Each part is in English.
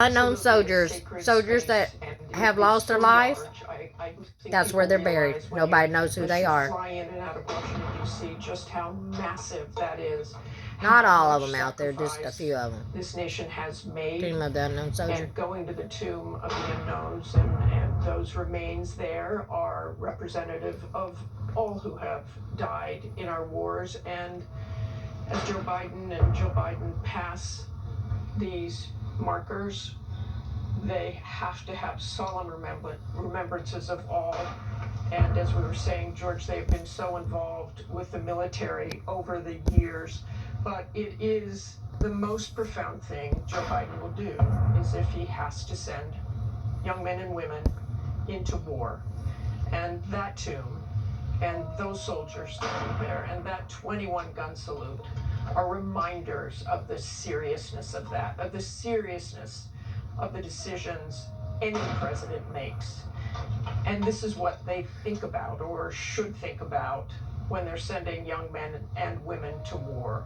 Unknown soldiers, soldiers that have lost their life, that's where they're buried. Nobody knows who they are. Fly in and out of Washington, D.C., just how massive that is. Not all of them out there, just a few of them. This nation has made. Tomb of the Unknown Soldier. And going to the Tomb of the Unknowns and those remains there are representative of all who have died in our wars. And as Joe Biden pass these markers, they have to have solemn remembrances of all. And as we were saying, George, they've been so involved with the military over the years. But it is the most profound thing Joe Biden will do is if he has to send young men and women into war. And that tomb and those soldiers standing there and that 21 gun salute are reminders of the seriousness of that, of the seriousness of the decisions any president makes. And this is what they think about or should think about when they're sending young men and women to war.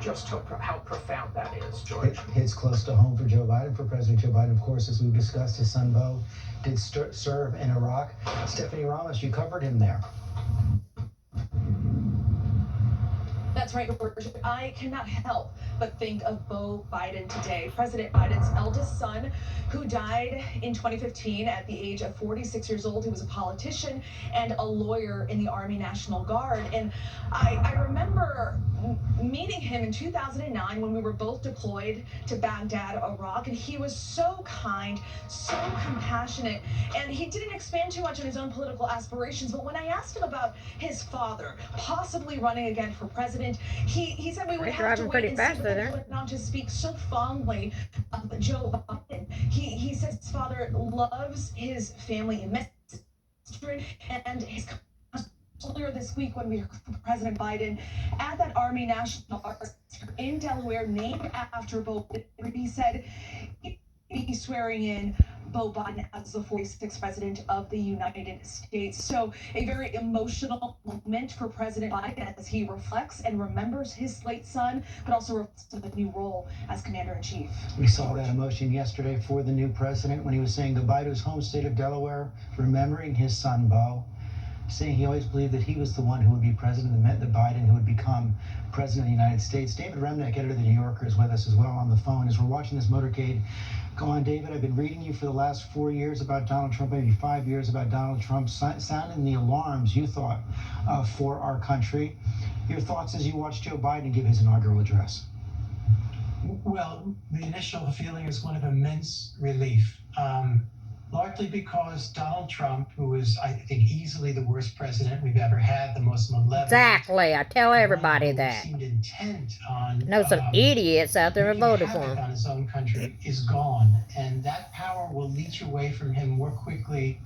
Just how profound that is, George. It hits close to home for Joe Biden, for President Joe Biden. Of course, as we've discussed, his son Beau did serve in Iraq. Stephanie Ramos, you covered him there. That's right, George. I cannot help but think of Beau Biden today, President Biden's eldest son, who died in 2015 at the age of 46 years old. He was a politician and a lawyer in the Army National Guard. And I remember meeting him in 2009 when we were both deployed to Baghdad, Iraq, and he was so kind, so compassionate, and he didn't expand too much on his own political aspirations. But when I asked him about his father possibly running again for president, he said we would have to wait and see, but not to speak so fondly of Joe Biden. He says his father loves his family immensely, and his earlier this week when we heard from President Biden at that Army National Guard in Delaware, named after Beau Biden, he said he's swearing in Beau Biden as the 46th president of the United States. So a very emotional moment for President Biden as he reflects and remembers his late son, but also reflects the new role as commander-in-chief. We saw that emotion yesterday for the new president when he was saying goodbye to his home state of Delaware, remembering his son Beau, saying he always believed that he was the one who would be president, and meant that Biden who would become president of the United States. David Remnick, editor of the New Yorker, is with us as well on the phone as we're watching this motorcade go on. David, I've been reading you for the last 4 years about Donald Trump, maybe 5 years about Donald Trump, sounding the alarms you thought for our country. Your thoughts as you watched Joe Biden give his inaugural address? Well, the initial feeling is one of immense relief. Largely because Donald Trump, who is, I think, easily the worst president we've ever had, the most malevolent. Exactly. I tell everybody that. Seemed intent on. Know some idiots out there who voted for him. On his own country is gone, and that power will leech away from him more quickly.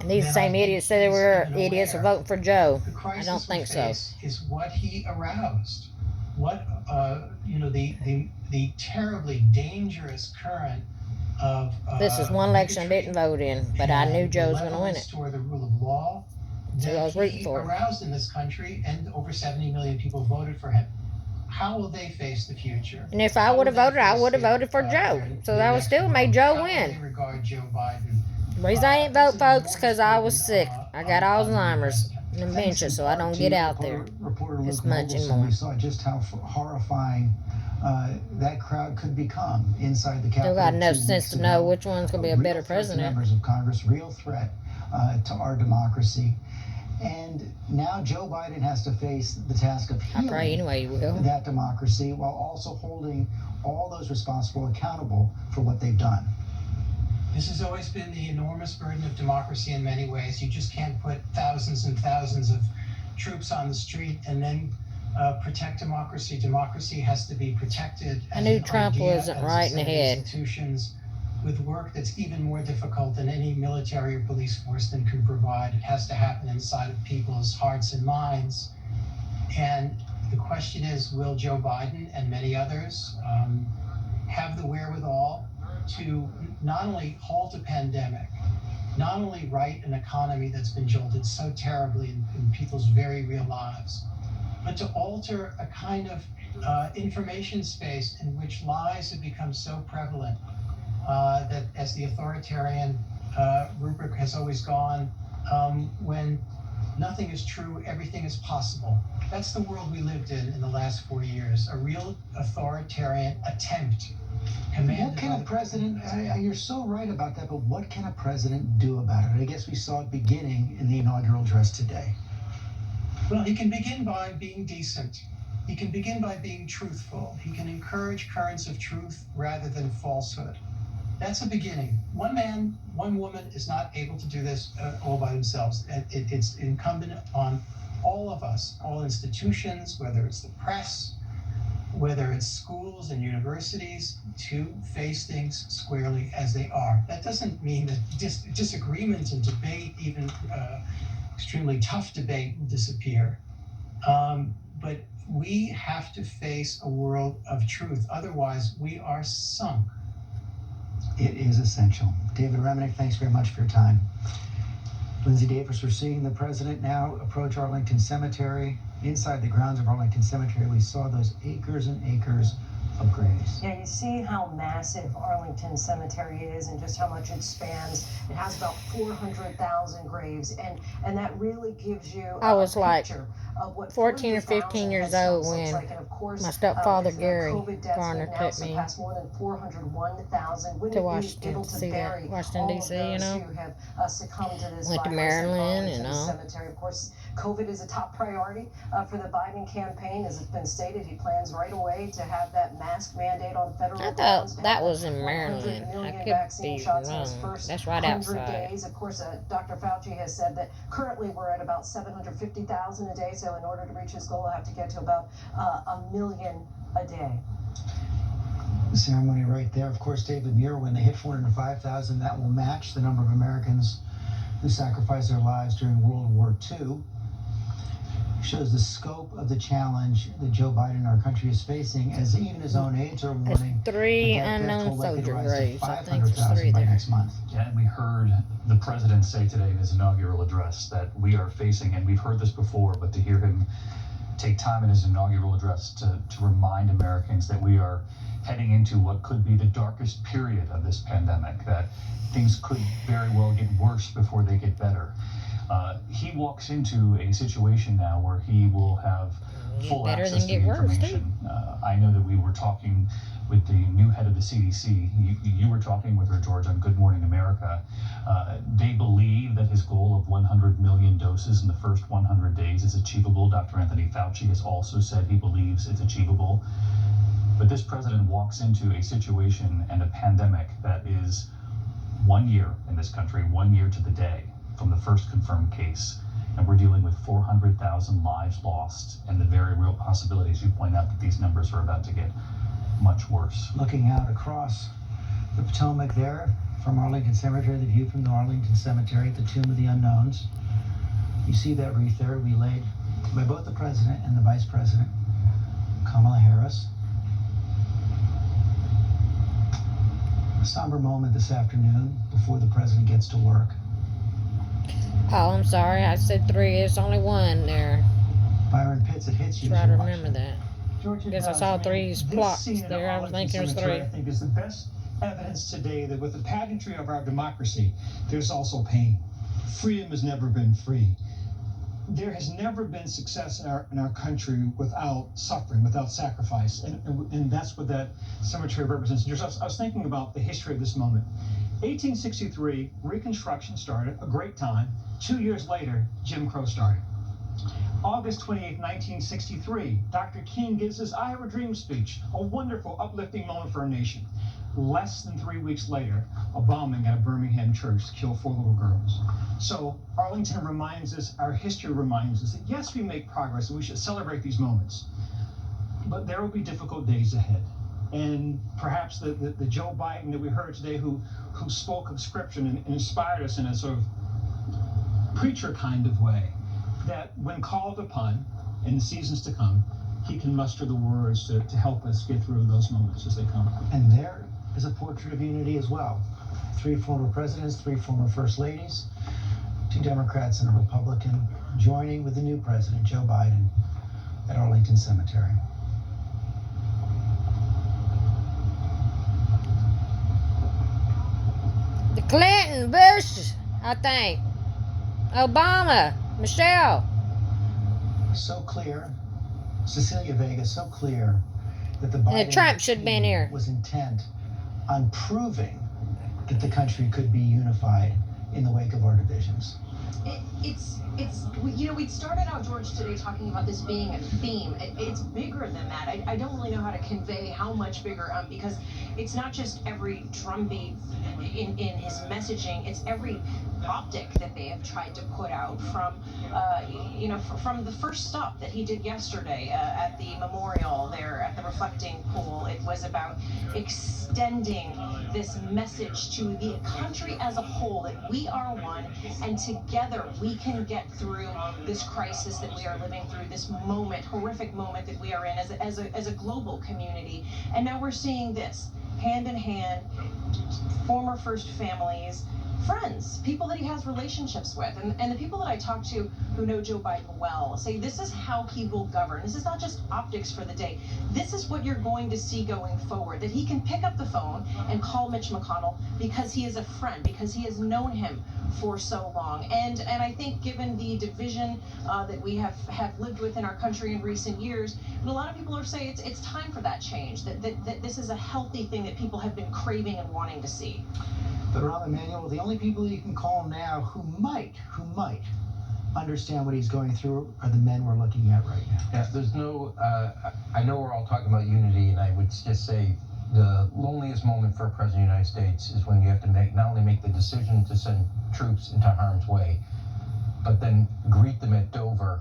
And these same idiots say they were idiots for voting for Joe. I don't think so. Is what he aroused. What the terribly dangerous current of this is one election I didn't vote in, but I knew Joe was going to win it. Toward the rule of law, so I was rooting for him. Aroused in this country, and over 70 million people voted for him. How will they face the future? And if I would have voted, I would have voted for Joe. So that would still made Joe win. How regard Joe Biden? The reason I didn't vote, folks, because I was sick. I got Alzheimer's and dementia, so I don't get out there as much anymore. We saw just how horrifying that crowd could become inside the Capitol. Still got enough sense to know which one's going to be a better president. Members of Congress, real threat to our democracy. And now Joe Biden has to face the task of healing that democracy while also holding all those responsible accountable for what they've done. This has always been the enormous burden of democracy in many ways. You just can't put thousands and thousands of troops on the street and then protect democracy. Democracy has to be protected. I knew Trump wasn't right in the head. Institutions with work that's even more difficult than any military or police force can provide. It has to happen inside of people's hearts and minds. And the question is, will Joe Biden and many others have the wherewithal to not only halt a pandemic, not only right an economy that's been jolted so terribly in people's very real lives, but to alter a kind of information space in which lies have become so prevalent, that as the authoritarian rubric has always gone, when nothing is true, everything is possible. That's the world we lived in the last 4 years, a real authoritarian attempt. What can a president, you're so right about that, but what can a president do about it? I guess we saw it beginning in the inaugural address today. Well, he can begin by being decent. He can begin by being truthful. He can encourage currents of truth rather than falsehood. That's a beginning. One man, one woman is not able to do this all by themselves. It's incumbent on all of us, all institutions, whether it's the press, whether it's schools and universities, to face things squarely as they are. That doesn't mean that disagreement and debate, even extremely tough debate, will disappear. But we have to face a world of truth. Otherwise, we are sunk. It is essential. David Remnick, thanks very much for your time. Lindsay Davis, we're seeing the president now approach Arlington Cemetery. Inside the grounds of Arlington Cemetery, we saw those acres and acres of graves. Yeah, you see how massive Arlington Cemetery is and just how much it spans. It has about 400,000 graves, and that really gives you I was like picture of what 14 or 15 years old when my stepfather Gary Garner took me to Washington to see that, Washington D.C., you know. Went to Maryland and all. Cemetery. Of course, COVID is a top priority for the Biden campaign. As it's been stated, he plans right away to have that mask mandate on federal I grounds. thought that was in Maryland. I could be wrong. That's right outside. Days. Of course, Dr. Fauci has said that currently we're at about 750,000 a day. So in order to reach his goal, we'll have to get to about 1 million a day. The ceremony right there. Of course, David Muir, when they hit 405,000, that will match the number of Americans who sacrificed their lives during World War II. Shows the scope of the challenge that Joe Biden, our country, is facing, as even his own aides are warning. It's 3 that unknown soldier graves. I think it's 500,000 3 by there. next month. Yeah, and we heard the president say today in his inaugural address that we are facing, and we've heard this before, but to hear him take time in his inaugural address to remind Americans that we are heading into what could be the darkest period of this pandemic, that things could very well get worse before they get better. He walks into a situation now where he will have full better access than to get the worse, information. I know that we were talking with the new head of the CDC. You were talking with her, George, on Good Morning America. They believe that his goal of 100 million doses in the first 100 days is achievable. Dr. Anthony Fauci has also said he believes it's achievable. But this president walks into a situation and a pandemic that is 1 year in this country, 1 year to the day from the first confirmed case. And we're dealing with 400,000 lives lost and the very real possibilities, you point out, that these numbers are about to get much worse. Looking out across the Potomac there from Arlington Cemetery, the view from the Arlington Cemetery at the Tomb of the Unknowns. You see that wreath there, we laid by both the president and the vice president, Kamala Harris. A somber moment this afternoon before the president gets to work. Oh, I'm sorry. I said 3. It's only 1 there. Byron Pitts, it hits you. Try to remember that. George, Guess I saw 3's plots there. I was thinking it was 3. I think is the best evidence today that with the pageantry of our democracy, there's also pain. Freedom has never been free. There has never been success in our country without suffering, without sacrifice, and that's what that cemetery represents. I was thinking about the history of this moment. 1863, Reconstruction started, a great time. 2 years later, Jim Crow started. August 28, 1963, Dr. King gives his I Have a Dream speech, a wonderful, uplifting moment for our nation. Less than 3 weeks later, a bombing at a Birmingham church killed 4 little girls. So Arlington reminds us, our history reminds us that yes, we make progress and we should celebrate these moments, but there will be difficult days ahead. And perhaps the Joe Biden that we heard today who spoke of scripture and inspired us in a sort of preacher kind of way, that when called upon in the seasons to come, he can muster the words to help us get through those moments as they come. And there is a portrait of unity as well. 3 former presidents, 3 former first ladies, 2 Democrats and a Republican joining with the new president, Joe Biden, at Arlington Cemetery. The Clinton, Bush, I think. Obama, Michelle. So clear, Cecilia Vega, so clear that the Biden Trump should have been here. was intent on proving that the country could be unified in the wake of our divisions. We started out, George, today talking about this being a theme. It's bigger than that. I don't really know how to convey how much bigger, because it's not just every drumbeat in his messaging, it's every optic that they have tried to put out from the first stop that he did yesterday at the memorial there at the reflecting pool. It was about extending this message to the country as a whole, that we are one, and together we can get through this crisis that we are living through, this moment, horrific moment that we are in as a global community. And now we're seeing this hand in hand, former first families, friends, people that he has relationships with, and the people that I talk to who know Joe Biden well say this is how he will govern. This is not just optics for the day. This is what you're going to see going forward, that he can pick up the phone and call Mitch McConnell because he is a friend, because he has known him for so long. And I think given the division that we have lived with in our country in recent years, and a lot of people are saying it's time for that change, that this is a healthy thing that people have been craving and wanting to see. But Rahm Emanuel, the only people you can call now who might understand what he's going through are the men we're looking at right now. Yeah, there's no, I know we're all talking about unity, and I would just say the loneliest moment for a president of the United States is when you have to not only make the decision to send troops into harm's way, but then greet them at Dover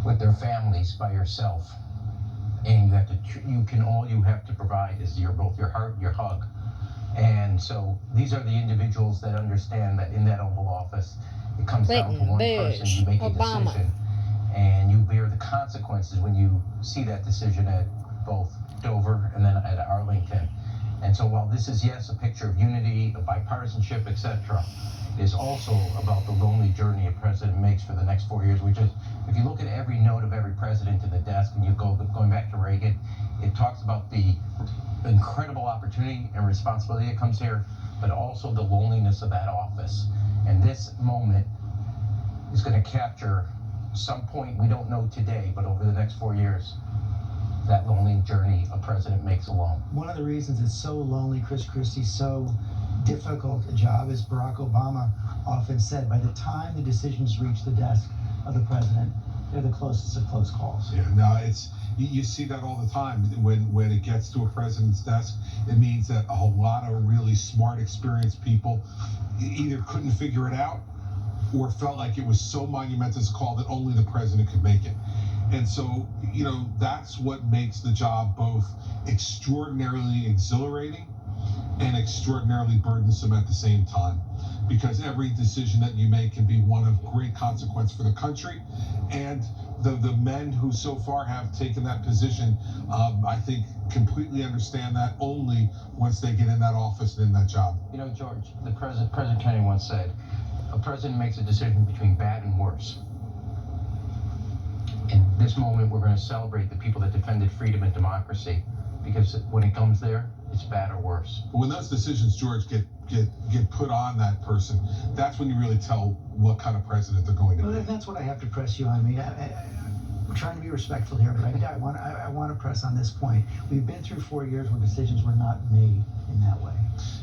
with their families by yourself. And all you have to provide is both your heart and your hug. And so these are the individuals that understand that in that Oval Office, it comes down to one person. You make a decision, and you bear the consequences when you see that decision at both Dover and then at Arlington. And so while this is, yes, a picture of unity, of bipartisanship, etc., it is also about the lonely journey a president makes for the next 4 years. If you look at every note of every president in the desk, and you going back to Reagan, it talks about the incredible opportunity and responsibility that comes here, but also the loneliness of that office. And this moment is going to capture some point, we don't know today, but over the next 4 years, that lonely journey a president makes alone. One of the reasons it's so lonely, Chris Christie, so difficult a job, as Barack Obama often said, by the time the decisions reach the desk of the president, they're the closest of close calls. Yeah, no, you see that all the time. When it gets to a president's desk, it means that a lot of really smart, experienced people either couldn't figure it out or felt like it was so monumentous a call that only the president could make it. And so, that's what makes the job both extraordinarily exhilarating and extraordinarily burdensome at the same time, because every decision that you make can be one of great consequence for the country. And the men who so far have taken that position, I think, completely understand that only once they get in that office and in that job. George, President Kennedy once said, a president makes a decision between bad and worse. In this moment, we're going to celebrate the people that defended freedom and democracy, because when it comes there, it's bad or worse. But when those decisions, George, get put on that person, that's when you really tell what kind of president they're going to be. Well, that's what I have to press you on. I'm trying to be respectful here, but I want to press on this point. We've been through 4 years where decisions were not made in that way.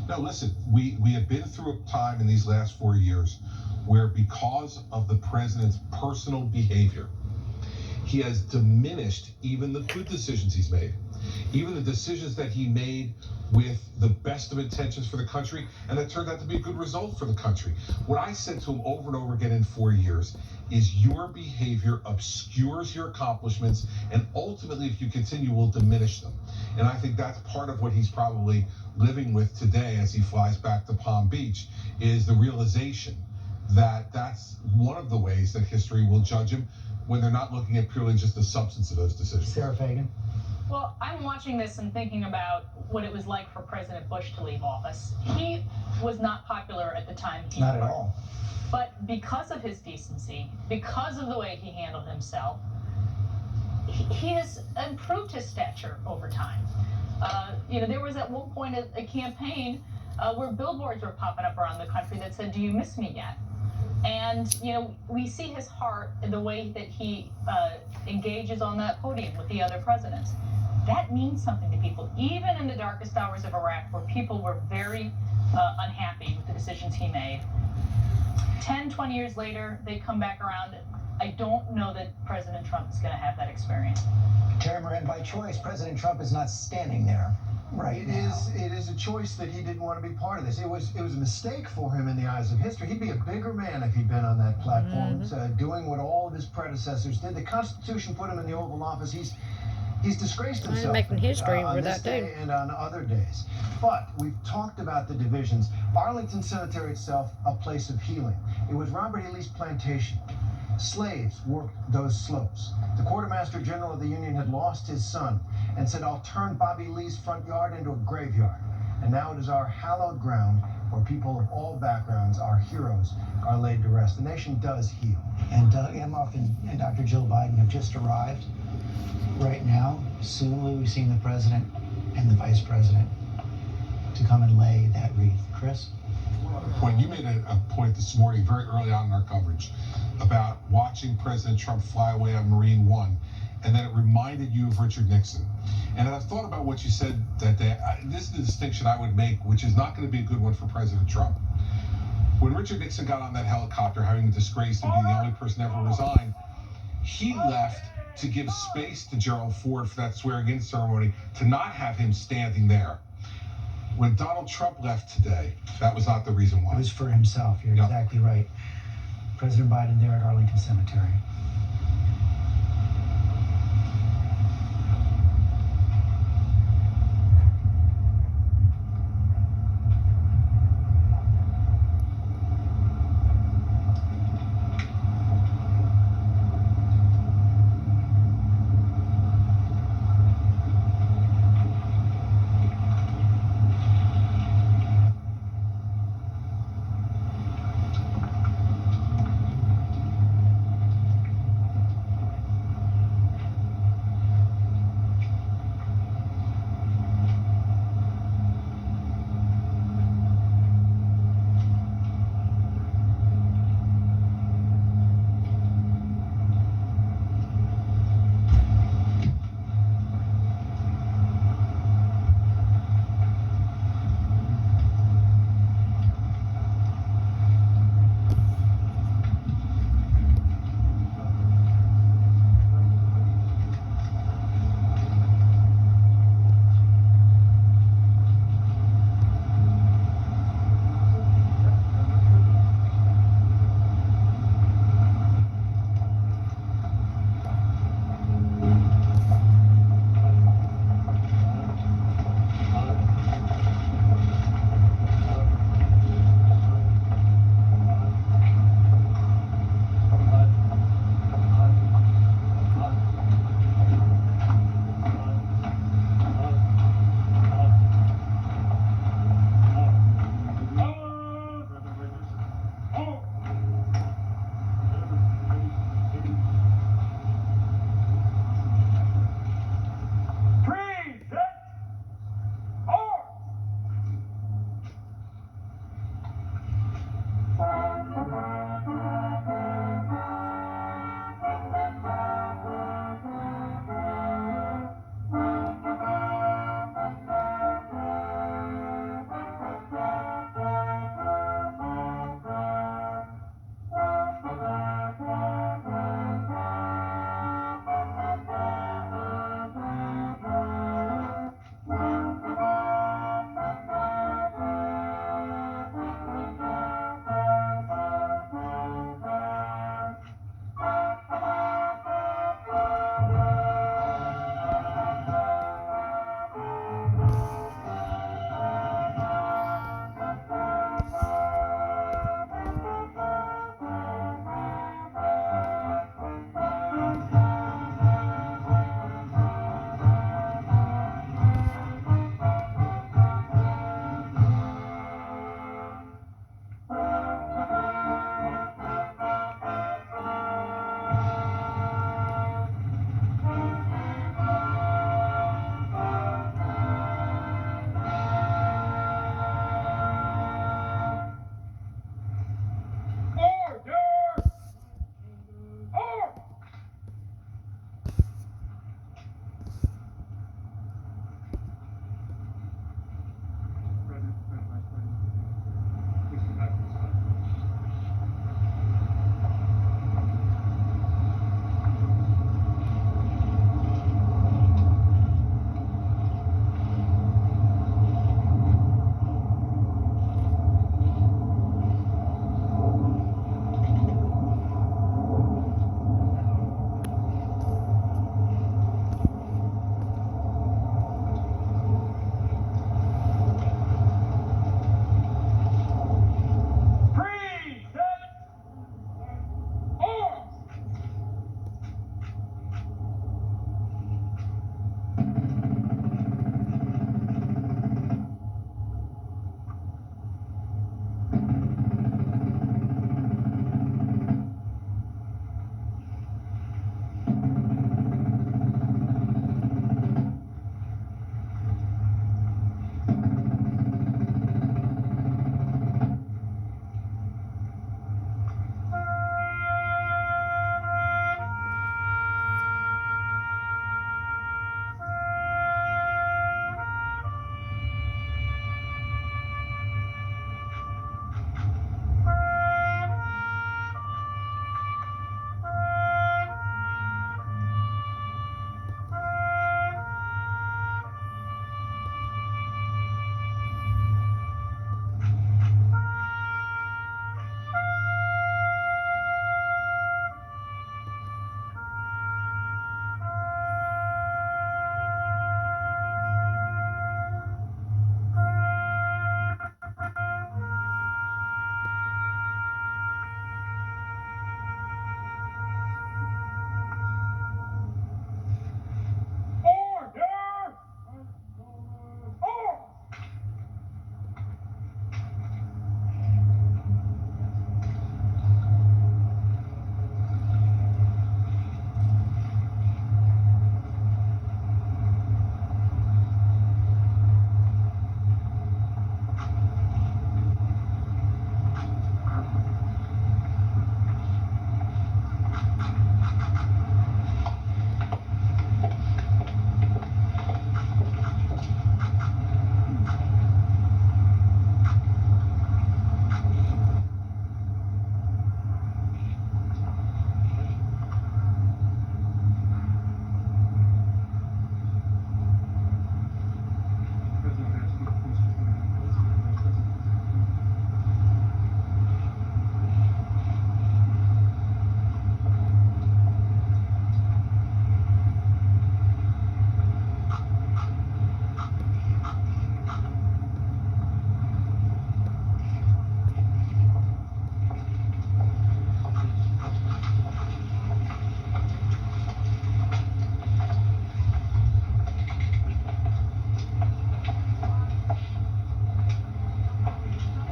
No, listen, we have been through a time in these last 4 years where, because of the president's personal behavior, he has diminished even the good decisions he's made, even the decisions that he made with the best of intentions for the country, and that turned out to be a good result for the country. What I said to him over and over again in 4 years is, your behavior obscures your accomplishments, and ultimately, if you continue, will diminish them. And I think that's part of what he's probably living with today as he flies back to Palm Beach, is the realization that that's one of the ways that history will judge him, when they're not looking at purely just the substance of those decisions. Sarah Fagan. Well, I'm watching this and thinking about what it was like for President Bush to leave office. He was not popular at the time. Not at all. But because of his decency, because of the way he handled himself, he has improved his stature over time. There was at one point a campaign where billboards were popping up around the country that said, "Do you miss me yet?" And, we see his heart in the way that he engages on that podium with the other presidents. That means something to people, even in the darkest hours of Iraq, where people were very unhappy with the decisions he made. 10, 20 years later, they come back around. I don't know that President Trump is going to have that experience. Terry Moran, by choice, President Trump is not standing there right now. It is a choice that he didn't want to be part of this. It was a mistake for him in the eyes of history. He'd be a bigger man if he'd been on that platform, doing what all of his predecessors did. The Constitution put him in the Oval Office. He's disgraced himself. Making history on with this that day too. and on other days. But we've talked about the divisions. Arlington Cemetery itself, a place of healing. It was Robert E. Lee's plantation. Slaves worked those slopes. The Quartermaster General of the Union had lost his son and said, "I'll turn Bobby Lee's front yard into a graveyard." And now it is our hallowed ground where people of all backgrounds, our heroes, are laid to rest. The nation does heal. And Doug Emhoff and Dr. Jill Biden have just arrived. Right now, soon we'll be seeing the president and the vice president to come and lay that wreath. Chris? When you made a point this morning, very early on in our coverage, about watching President Trump fly away on Marine One, and then it reminded you of Richard Nixon. And I've thought about what you said that day. This is the distinction I would make, which is not going to be a good one for President Trump. When Richard Nixon got on that helicopter, having been disgraced and being the only person ever resigned, he left to give space to Gerald Ford for that swearing-in ceremony, to not have him standing there. When Donald Trump left today, that was not the reason why. It was for himself. You're exactly right. President Biden there at Arlington Cemetery.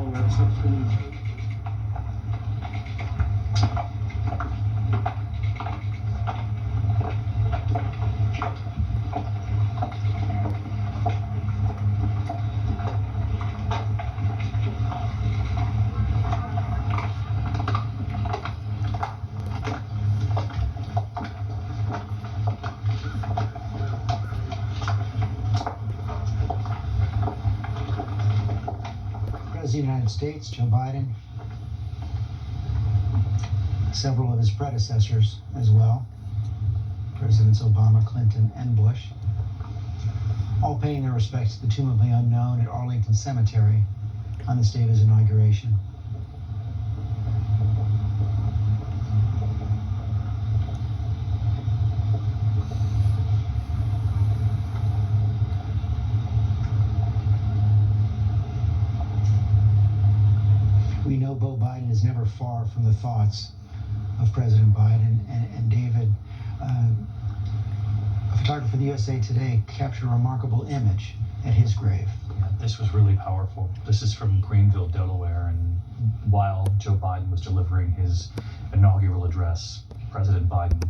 wraps up for me. President of the United States, Joe Biden, several of his predecessors as well, Presidents Obama, Clinton, and Bush, all paying their respects to the Tomb of the Unknown at Arlington Cemetery on this day of his inauguration. We know Beau Biden is never far from the thoughts of President Biden, and David, a photographer for the USA Today, captured a remarkable image at his grave. Yeah, this was really powerful. This is from Greenville, Delaware, and while Joe Biden was delivering his inaugural address, President Biden,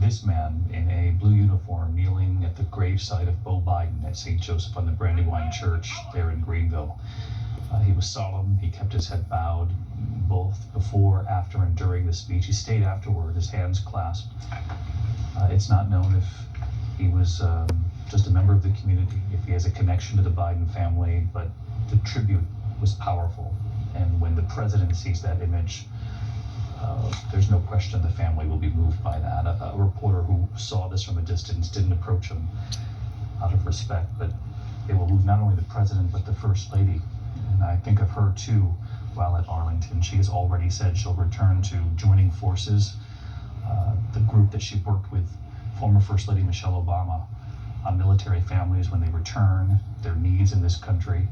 this man in a blue uniform kneeling at the gravesite of Beau Biden at St. Joseph on the Brandywine Church there in Greenville. He was solemn. He kept his head bowed, both before, after, and during the speech. He stayed afterward, his hands clasped. It's not known if he was just a member of the community, if he has a connection to the Biden family, but the tribute was powerful. And when the president sees that image, there's no question the family will be moved by that. A reporter who saw this from a distance didn't approach him out of respect, but it will move not only the president, but the First Lady. And I think of her too while at Arlington. She has already said she'll return to joining forces, the group that she worked with former First Lady Michelle Obama on military families when they return, their needs in this country,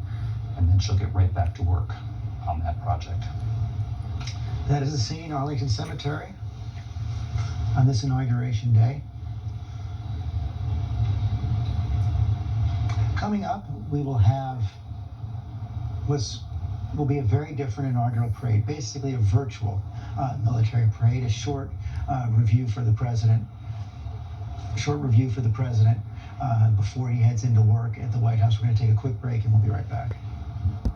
and then she'll get right back to work on that project. That is the scene, Arlington Cemetery, on this inauguration day. Coming up, we will have will be a very different inaugural parade, basically a virtual military parade, a short review for the president before he heads into work at the White House. We're going to take a quick break and we'll be right back.